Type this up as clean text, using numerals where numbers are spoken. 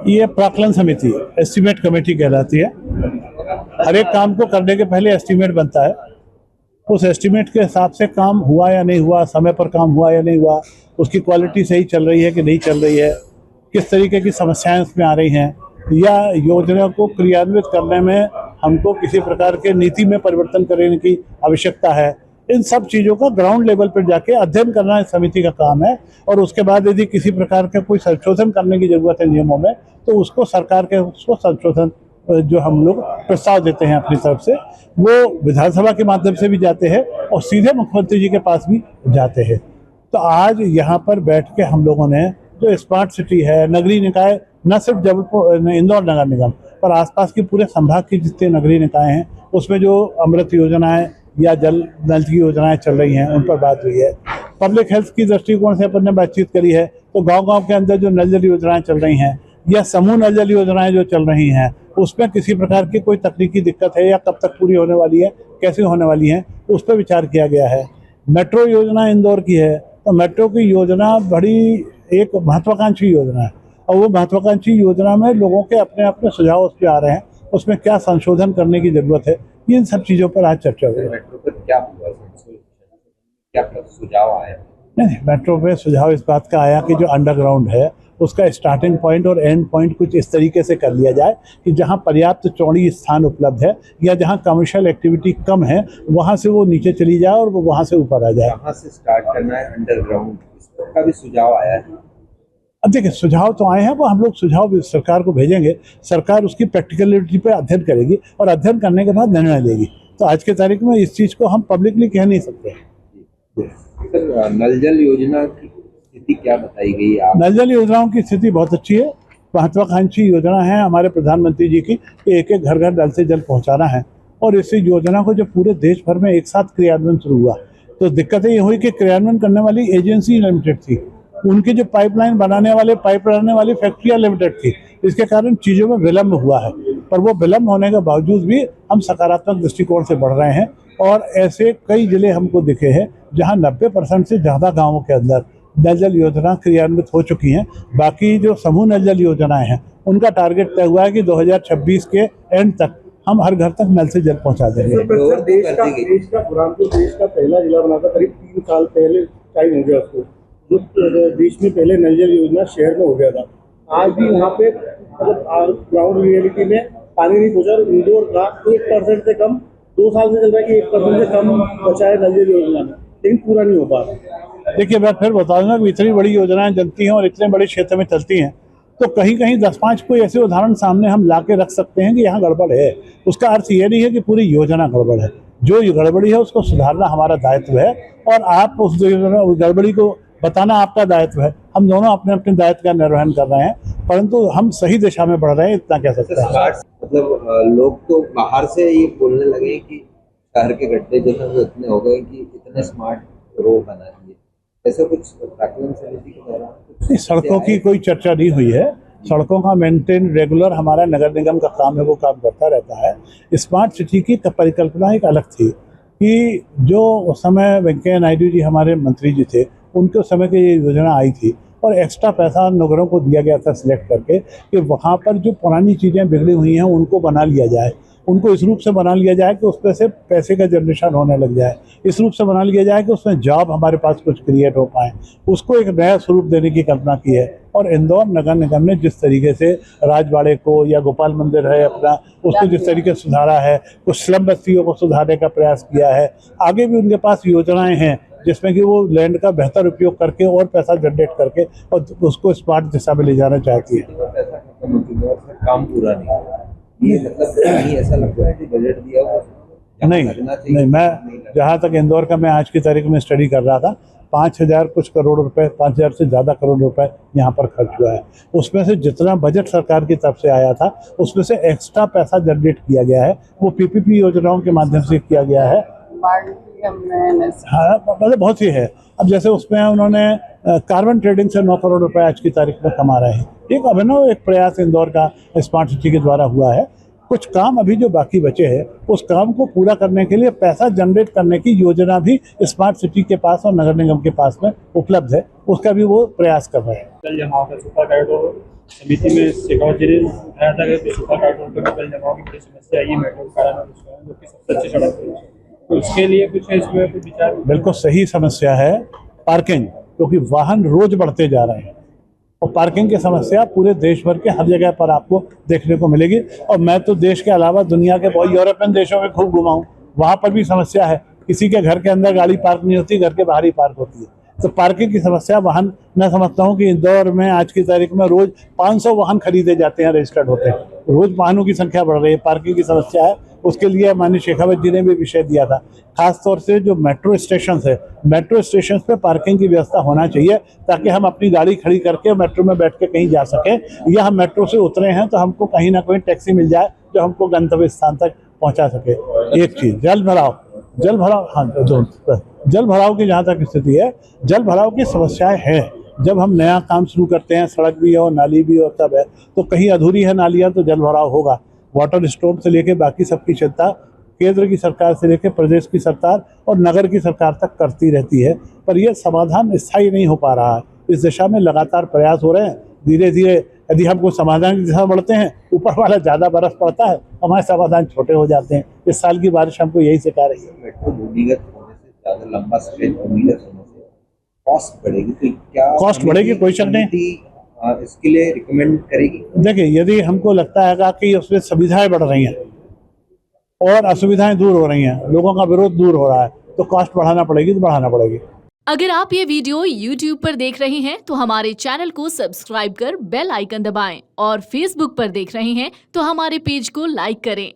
ये प्राक्कलन समिति एस्टीमेट कमेटी कहलाती है। हर एक काम को करने के पहले एस्टीमेट बनता है। उस एस्टीमेट के हिसाब से काम हुआ या नहीं हुआ, समय पर काम हुआ या नहीं हुआ, उसकी क्वालिटी सही चल रही है कि नहीं चल रही है, किस तरीके की समस्याएं उसमें आ रही हैं, या योजना को क्रियान्वित करने में हमको किसी प्रकार के नीति में परिवर्तन करने की आवश्यकता है। इन सब चीज़ों का ग्राउंड लेवल पर जाके अध्ययन करना इस समिति का काम है। और उसके बाद यदि किसी प्रकार का कोई संशोधन करने की जरूरत है नियमों में, तो उसको सरकार के उसको संशोधन जो हम लोग प्रस्ताव देते हैं अपनी तरफ से, वो विधानसभा के माध्यम से भी जाते हैं और सीधे मुख्यमंत्री जी के पास भी जाते हैं। तो आज यहाँ पर बैठ के हम लोगों ने जो स्मार्ट सिटी है, नगरीय निकाय, न सिर्फ जबलपुर इंदौर नगर निगम पर आसपास के पूरे संभाग की जितने नगरीय निकाय हैं, उसमें जो अमृत योजनाएं या जल नल की योजनाएं चल रही हैं उन पर बात हुई है। पब्लिक हेल्थ की दृष्टिकोण से अपन ने बातचीत करी है। तो गांव-गांव के अंदर जो नल जल योजनाएं चल रही हैं या समूह नल जल योजनाएं जो चल रही हैं, उसमें किसी प्रकार की कोई तकनीकी दिक्कत है या कब तक पूरी होने वाली है, कैसे होने वाली है, उस पर विचार किया गया है। मेट्रो योजना इंदौर की है, तो मेट्रो की योजना बड़ी एक महत्वाकांक्षी योजना है और वो महत्वाकांक्षी योजना में लोगों के अपने अपने सुझाव उस पर आ रहे हैं, उसमें क्या संशोधन करने की जरूरत है, इन सब चीज़ों पर आज चर्चा हुई। मेट्रो पर क्या हुआ, क्या सुझाव आया? नहीं, मेट्रो पे सुझाव इस बात का आया कि जो अंडरग्राउंड है उसका स्टार्टिंग पॉइंट और एंड पॉइंट कुछ इस तरीके से कर लिया जाए कि जहां पर्याप्त चौड़ी स्थान उपलब्ध है या जहां कमर्शियल एक्टिविटी कम है, वहां से वो नीचे चली जाए और वो वहां से ऊपर आ जाए। कहाँ से स्टार्ट करना है अंडरग्राउंड, इसका भी सुझाव आया है? अब देखिए, सुझाव तो आए हैं, वो हम लोग सुझाव भी सरकार को भेजेंगे। सरकार उसकी प्रैक्टिकलिटी पे अध्ययन करेगी और अध्ययन करने के बाद निर्णय लेगी। तो आज के तारीख में इस चीज़ को हम पब्लिकली कह नहीं सकते। सर, नल जल योजना की स्थिति क्या बताई गई? नल जल योजनाओं की स्थिति बहुत अच्छी है। महत्वाकांक्षी योजना है हमारे प्रधानमंत्री जी की कि एक एक घर घर नल से जल पहुंचाना है। और इस योजना को जब पूरे देश भर में एक साथ क्रियान्वयन शुरू हुआ, तो दिक्कतें ये हुई कि क्रियान्वयन करने वाली एजेंसी लिमिटेड थी, उनकी जो पाइपलाइन बनाने वाले पाइप बनाने वाली फैक्ट्रियाँ लिमिटेड थी। इसके कारण चीज़ों में विलम्ब हुआ है, पर वो विलम्ब होने के बावजूद भी हम सकारात्मक दृष्टिकोण से बढ़ रहे हैं। और ऐसे कई जिले हमको दिखे हैं जहां 90% से ज़्यादा गांवों के अंदर नल जल योजना क्रियान्वित हो चुकी हैं। बाकी जो समूह नल जल योजनाएं हैं, उनका टारगेट तय हुआ है कि 2026 के एंड तक हम हर घर तक नल से जल पहुंचा देंगे। देश का बुरहानपुर देश का पहला जिला बना था, करीब 3 साल पहले टाइम हो गया उसको, जो देश में पहले नल जल योजना शहर में हो गया था। आज भी वहाँ पे मतलब ग्राउंड रियलिटी में पानी नहीं पहुँचा। इंदौर का 1% से कम 2 साल से चल रहा है कि 1% से कम बचा है नल जल योजना में, लेकिन पूरा नहीं हो पा रहा। देखिए, मैं फिर बताऊंगा कि इतनी बड़ी योजनाएं चलती हैं और इतने बड़े क्षेत्र में चलती हैं, तो कहीं कहीं 10-5 कोई ऐसे उदाहरण सामने हम ला के रख सकते हैं कि यहाँ गड़बड़ है। उसका अर्थ ये नहीं है कि पूरी योजना गड़बड़ है। जो गड़बड़ी है उसको सुधारना हमारा दायित्व है और आप उस गड़बड़ी को बताना आपका दायित्व है। हम दोनों अपने अपने दायित्व का निर्वहन कर रहे हैं, परंतु हम सही दिशा में बढ़ रहे हैं, इतना कह सकते हैं। मतलब लोग तो बाहर से ये बोलने लगे कि शहर के गड्ढे जो है वो इतने हो गए कि इतने स्मार्ट रोड बना दिए, ऐसा कुछ प्राक्कलन समिति के दौरान? सड़कों की कोई चर्चा नहीं हुई है। सड़कों का मेंटेन रेगुलर हमारा नगर निगम का काम है, वो काम करता रहता है। स्मार्ट सिटी की परिकल्पना एक अलग थी कि जो उस समय वेंकैया नायडू जी हमारे मंत्री जी थे, उनके समय की ये योजना आई थी और एक्स्ट्रा पैसा नगरों को दिया गया था सिलेक्ट करके कि वहाँ पर जो पुरानी चीज़ें बिगड़ी हुई हैं उनको बना लिया जाए, उनको इस रूप से बना लिया जाए कि उसमें से पैसे का जनरेशन होने लग जाए, इस रूप से बना लिया जाए कि उसमें जॉब हमारे पास कुछ क्रिएट हो पाए। उसको एक नया स्वरूप देने की कल्पना की है। और इंदौर नगर निगम ने जिस तरीके से राजवाड़े को या गोपाल मंदिर है अपना, उसको जिस तरीके से सुधारा है, कुछ स्लम बस्तियों को सुधारने का प्रयास किया है। आगे भी उनके पास योजनाएं हैं जिसमें कि वो लैंड का बेहतर उपयोग करके और पैसा जनरेट करके और उसको स्मार्ट दिशा में ले जाना चाहती है। काम पूरा नहीं हुआ, ये मतलब नहीं ऐसा लगता है कि बजट दिया हुआ नहीं, मैं जहाँ तक इंदौर का मैं आज की तारीख में स्टडी कर रहा था, 5,000 कुछ करोड़ रुपए, 5,000 से ज़्यादा करोड़ रुपए यहाँ पर खर्च हुआ है। उसमें से जितना बजट सरकार की तरफ से आया था उसमें से एक्स्ट्रा पैसा जनरेट किया गया है, वो पीपीपी योजनाओं के माध्यम से किया गया है। हाँ, मतलब बहुत ही है। अब जैसे उसमें उन्होंने कार्बन ट्रेडिंग से 9 करोड़ रुपए आज की तारीख में कमा रहे हैं। एक अभिनव एक प्रयास इंदौर का स्मार्ट सिटी के द्वारा हुआ है। कुछ काम अभी जो बाकी बचे हैं, उस काम को पूरा करने के लिए पैसा जनरेट करने की योजना भी स्मार्ट सिटी के पास और नगर निगम के पास में उपलब्ध है, उसका भी वो प्रयास कर रहे हैं। कल यहाँ पे सुपर कॉरिडोर समिति में शेखावत जी ने बताया था कि सुपर घाट रोड पर जल जमाव की बड़ी समस्या है, ये मेट्रो के कारण जो कि सबसे अच्छी सड़क है, तो उसके लिए कुछ इसमें कुछ विचार। बिल्कुल सही समस्या है पार्किंग, क्योंकि वाहन रोज बढ़ते जा रहे हैं और पार्किंग की समस्या पूरे देश भर के हर जगह पर आपको देखने को मिलेगी। और मैं तो देश के अलावा दुनिया के बहुत यूरोपियन देशों में खूब घुमा हूँ, वहाँ पर भी समस्या है, किसी के घर के अंदर गाड़ी पार्क नहीं होती, घर के बाहर ही पार्क होती है। तो पार्किंग की समस्या वाहन, मैं समझता हूँ कि इंदौर में आज की तारीख में रोज 500 वाहन खरीदे जाते हैं, रजिस्टर्ड होते हैं, रोज वाहनों की संख्या बढ़ रही है, पार्किंग की समस्या है। उसके लिए माननीय शेखावत जी ने भी विषय दिया था, खास तौर से जो मेट्रो स्टेशन है, मेट्रो स्टेशन पे पार्किंग की व्यवस्था होना चाहिए, ताकि हम अपनी गाड़ी खड़ी करके मेट्रो में बैठ के कहीं जा सकें, या हम मेट्रो से उतरे हैं तो हमको कहीं ना कहीं टैक्सी मिल जाए जो हमको गंतव्य स्थान तक पहुंचा सके। एक चीज जल भराव, हाँ जल भराव की जहाँ तक स्थिति है, जल भराव की समस्याएं हैं। जब हम नया काम शुरू करते हैं, सड़क भी हो, नाली भी हो, तब है, तो कहीं अधूरी है नालियाँ तो जल भराव होगा। वाटर स्टोर से लेके बाकी सबकी चिंता केंद्र की सरकार से लेकर प्रदेश की सरकार और नगर की सरकार तक करती रहती है, पर यह समाधान स्थायी नहीं हो पा रहा है। इस दिशा में लगातार प्रयास हो रहे हैं। धीरे धीरे यदि हम कोई समाधान की दिशा बढ़ते हैं, ऊपर वाला ज़्यादा बरस पड़ता है, हमारे समाधान छोटे हो जाते हैं। इस साल की बारिश हमको यही सिखा रही है। मेट्रो भूमिगत होने से, ज़्यादा लंबा स्ट्रेच भूमिगत होने से कॉस्ट बढ़ेगी, तो क्या कॉस्ट बढ़ेगी, कोई शक नहीं। समिति इसके लिए रिकमेंड करेगी? देखिए, यदि हमको लगता है कि उसमें सुविधाएं बढ़ रही हैं और असुविधाएं दूर हो रही हैं, लोगों का विरोध दूर हो रहा है, तो कॉस्ट बढ़ाना पड़ेगी तो बढ़ाना पड़ेगी। अगर आप ये वीडियो YouTube पर देख रहे हैं तो हमारे चैनल को सब्सक्राइब कर बेल आइकन दबाएं, और Facebook पर देख रहे हैं तो हमारे पेज को लाइक करें।